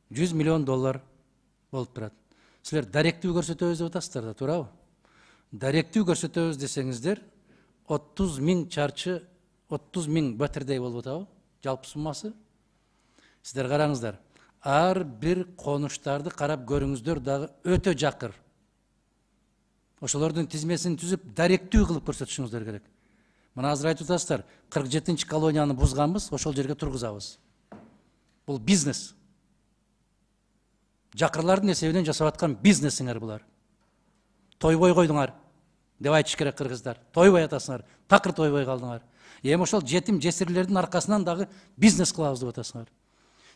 100 миллион доллар болуп турат. Силер даректүү көрсөтөбүз деп атасыздар да, туурабы? Даректүү көрсөтөбүз десеңиздер 30 миң батирдей болуп атабы? Жалпы суммасы. Сиздер караңыздар. Ар бир конуштарды карап көрүңүздөр дагы өтө жакыр. Ошолордун тизмесин түзүп, даректүү кылып көрсөтүшүңүздөр керек. Мына азыр айтып атасыздар, 47-чи колонияны бузганбыз, ошол жерге тургузабыз. Бул бизнес. Жакырлардын эсебинен жасап аткан бизнесиңер булар. Тойбой койдуңар деп айтыш керек кыргыздар. Тойбой атасыңар, такыр тойбой калдыңар. Эми ошол жетим жесирлердин аркасынан дагы бизнес кылабыз деп атасыңар.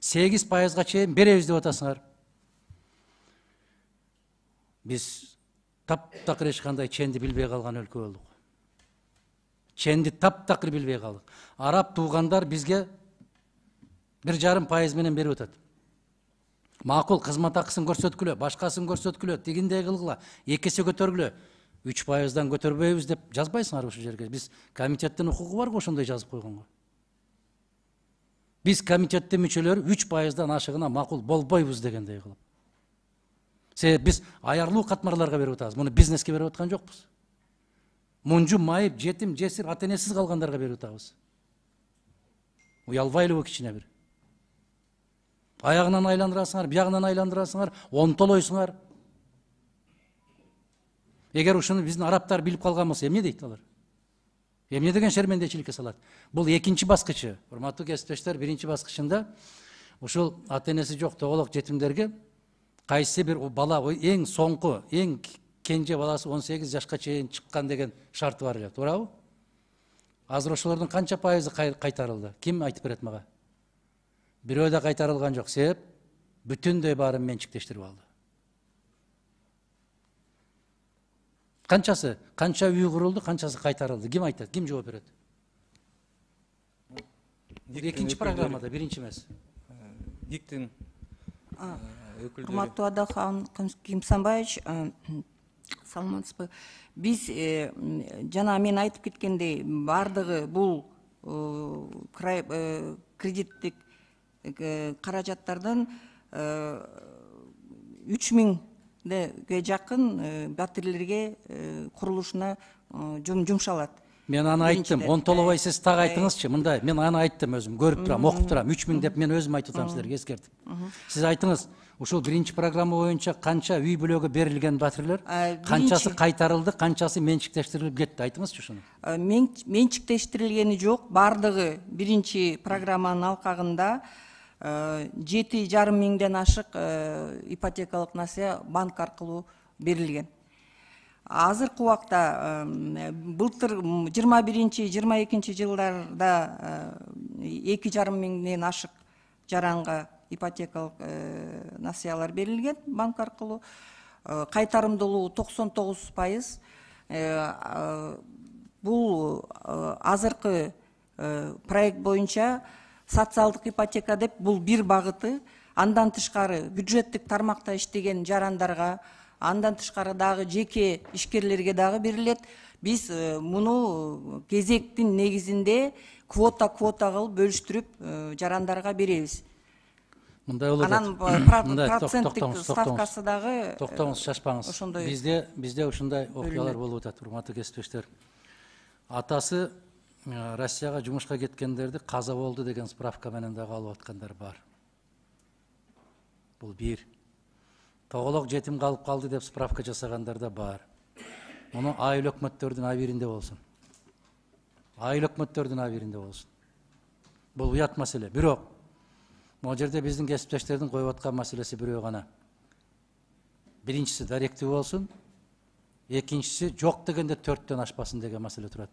8%-га чейин беребиз деп атасыңар. Биз таптакыр эч кандай ченди билбей калган өлкө болдук. Ченди таптакыр билбей калдык. Араб туугандар бизге 1,5% менен берип атат. Макул кызмат акысын көрсөткүлө, башкасын көрсөткүлө, тигиндей кылгыла, 2 эсе көтөргүлө. 3%-дан көтөрбөйбүз деп жазбайсыңар ушул жерге. Биз комитеттин укугу барго ошондой жазып койгонго. Биз комитеттин мүчөлөрү 3%-дан ашыгына макул болбойбуз дегендей кылып. Себеп биз аярлуу катмарларга берип атабыз. Муну бизнеске берип аткан жокпуз. Мунжу майып, жетим, жесир, ата-энесиз калгандарга берип атабыз. Уялбайлыбы кичине бир. Аягынан айландырасыңар, биягынан айландырасыңар, онтолойсуңар. Эгер ушуну биздин арабтар билип калган болсо, эмне дейт алар? Эмне деген шермендечиликке салат? Бул экинчи баскычы. Урматтуу кесиптештер, биринчи баскычында ушул ата-энеси жок тоголок жетимдерге кайсы бир бала эң соңку, эң кенже баласы 18 жашка чейин чыккан деген шарты бар эле, туурабы? Азыр ошолордун канча пайызы кайтарылды? Ким айтып берет мага? Бирөө да кайтарылган жок. Себеп бүтүндөй баарын менчиктештирип алды. Канчасы, канча үй курулду, канчасы кайтарылды? Ким айтат? Ким жооп берет? Экинчи программада, биринчи эмес. ГИКтин өкүлдөрү. Урматтуу Адахан Кимсанбаевич, саламатсызбы? Биз жана мен айтып кеткендей, бардыгы бул кредиттик каражаттардын 3000ге жакын батирлерге курулушуна жумшалат. Мен аны айттым, онтолобой сиз так айтыңызчы, мындай, мен аны айттым өзүм, көрүп турам, окуп турам, 3000 деп мен өзүм айтып атам силерге, эскертип. Сиз айтыңыз, ушул биринчи программа боюнча канча үй бүлөгө берилген батирлер, канчасы кайтарылды, канчасы менчиктештирилип кетти, айтыңызчы ушуну. Менчиктештирилгени жок, бардыгы биринчи программанын алкагында 7,5 миңден ашык ипотекалык насыя банк аркылуу берилген. Азыркы убакта былтыр 21-22 жылдарда 2,5 миңден ашык жаранга ипотекалык насыялар берилген банк аркылуу. Кайтарымдуулугу 99%. Бул азыркы проект боюнча социалдык ипотека деп бул бир багыты. Андан тышкары бюджеттик тармакта иштеген жарандарга, андан тышкары дагы жеке ишкерлерге дагы берилет. Биз муну кезектин негизинде квота кылып бөлүштүрүп жарандарга беребиз. Мындай болот. Анан проценттик ставкасы дагы токтоңуз, шашпаңыз. Бизде ушундай окуялар болуп атат, урматтуу кесиптештер. Атасы Россияга жумушка кеткендерди каза болду деген справка менен дагы алып аткандар бар. Бул бир. Тоголок жетим калып калды деп справка жасагандар да бар. Муну айыл өкмөттөрдүн абийиринде болсун. Айыл өкмөттөрдүн абийиринде болсун. Бул уят маселе. Бирок могу жерде биздин кесиптештердин коюп аткан маселеси бирөө гана. Биринчиси даректүү болсун, экинчиси жок дегенде 4төн ашпасын деген маселе турат.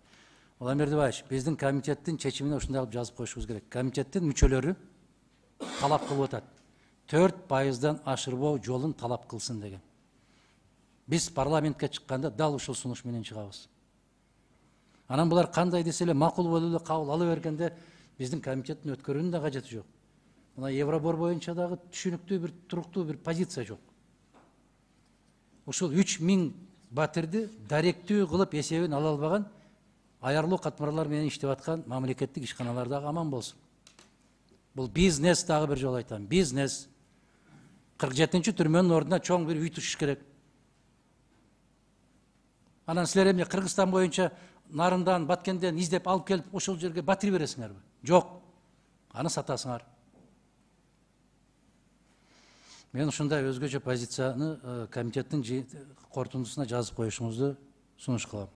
Улан Бердибаевич, биздин комитеттин чечимине ушундай кылып жазып коюшубуз керек. Комитеттин мүчөлөрү талап кылып атат. 4%-дан ашырбоо жолун талап кылсын деген. Биз парламентке чыкканда дал ушул сунуш менен чыгабыз. Анан булар кандай десе эле макул болуп эле кабыл ала бергенде биздин комитеттин өткөрүүнүн да кажети жок. Мына Евробор боюнча дагы түшүнүктүү бир туруктуу бир позиция жок. Ушул 3000 батирди даректүү кылып эсебин ала албаган аярлуу катмарлар менен иштеп аткан мамлекеттик ишканалар дагы аман болсун. Бул бизнес, дагы бир жолу айтам, бизнес. 47 түрмөнүн ордуна чоң бир үй түшүш керек. Анан силер эмне Кыргызстан боюнча Нарындан, Баткенден издеп алып келип ошол жерге батырып бересиңерби? Жок. Аны сатасыңар. Мен ушундай өзгөчө позицияны комитеттин корутундусуна жазып коюшуңузду сунуш кылам.